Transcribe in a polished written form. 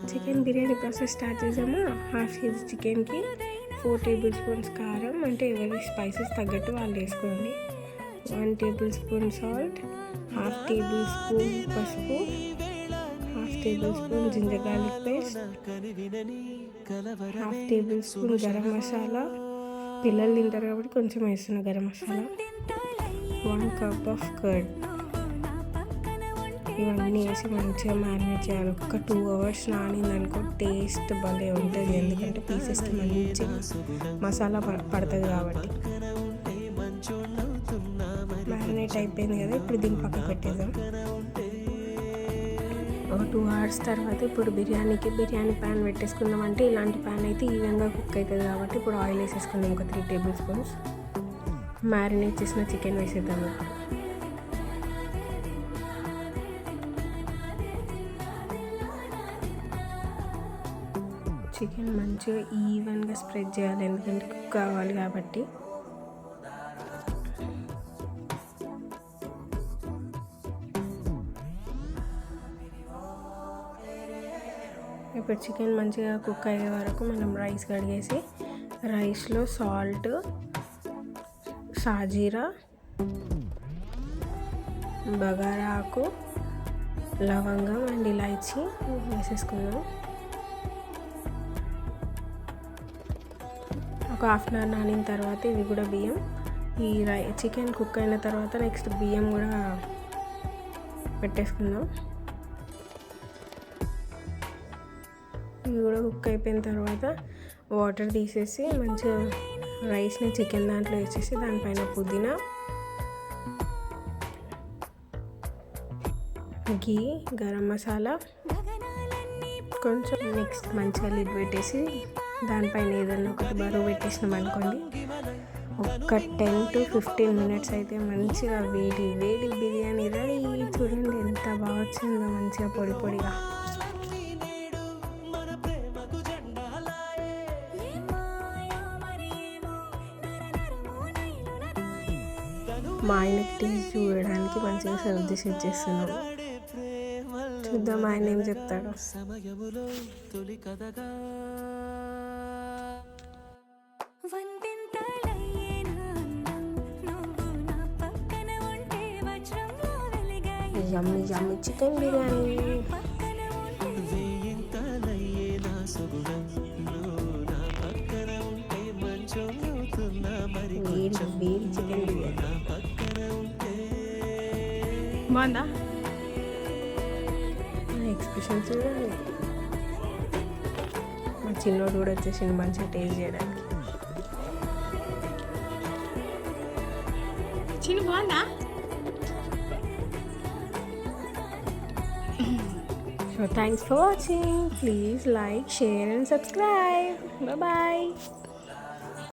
Chicken biryani process start చేసామా. Half KG చికెన్కి 4 table spoons కారం, అంటే ఎవరి స్పైసెస్ తగ్గట్టు వాళ్ళు వేసుకోండి. 1 tablespoon salt, half tablespoon పసుపు, half tablespoon ginger garlic paste, half tablespoon garam masala, పిల్లలు తింటారు కాబట్టి కొంచెం వేస్తున్నా garam masala, 1 cup of curd. ఇవన్నీ వేసి మంచిగా మ్యారినేట్ చేయాలి. ఒక 2 అవర్స్ నానిందనుకో టేస్ట్ భలే ఉంటుంది, ఎందుకంటే పీసెస్కి మంచి మసాలా పడుతుంది కాబట్టి. మ్యారినేట్ అయిపోయింది కదా, ఇప్పుడు దీన్ని పక్కకు పెట్టేద్దాం. ఒక 2 అవర్స్ తర్వాత ఇప్పుడు బిర్యానీ ప్యాన్ పెట్టేసుకుందాం. అంటే ఇలాంటి ప్యాన్ అయితే ఈవెన్గా కుక్ అవుతుంది కాబట్టి ఇప్పుడు ఆయిల్ వేసేసుకుందాం. ఒక 3 టేబుల్ స్పూన్స్ మ్యారినేట్ చేసిన చికెన్ వేసేద్దాం. చికెన్ మంచిగా ఈవెన్గా స్ప్రెడ్ చేయాలి, ఎందుకంటే కుక్ కావాలి కాబట్టి. ఇప్పుడు చికెన్ మంచిగా కుక్ అయ్యే వరకు మనం రైస్ కడిగేసి రైస్లో సాల్ట్, సాజీరా, బగారా ఆకు, లవంగం అండ్ ఇలాచీ వేసేసుకుందాం. ఒక హాఫ్ అన్ అవర్ నానిన తర్వాత ఇవి కూడా బియ్యం, ఈ చికెన్ కుక్ అయిన తర్వాత నెక్స్ట్ బియ్యం కూడా పెట్టేసుకుందాం. ఇవి కూడా కుక్ అయిపోయిన తర్వాత వాటర్ తీసేసి మంచిగా రైస్ని చికెన్ దాంట్లో వేసేసి దానిపైన పుదీనా, ఘీ, గరం మసాలా కొంచెం నెక్స్ట్ మంచిగా లిడ్ పెట్టేసి దానిపైన ఏదైనా ఒకటి బరువు పెట్టేసినాం అనుకోండి, ఒక 10 to 15 మినిట్స్ అయితే మంచిగా వేడి బిర్యానీ రెడీ. చూడండి ఎంత బాగా వచ్చిందో, మంచిగా పొడి పొడిగా. మా ఆయనకి టేస్ట్ చూడడానికి మంచిగా సర్వ్ చేసి ఇచ్చేస్తున్నాం. చూద్దాం ఆయన ఏం చెప్తాడు. యమ్మీ చికెన్ బిర్యానీ. వేడి చికెన్ బిర్యానీ బాగుందా? ఎక్స్ప్రెషన్ చూడండి. మా చిన్నోడు కూడా వచ్చేసింది మంచిగా టేస్ట్ చేయడానికి. చిన్న బాగుందా? So thanks for watching. Please like, share and subscribe. Bye bye.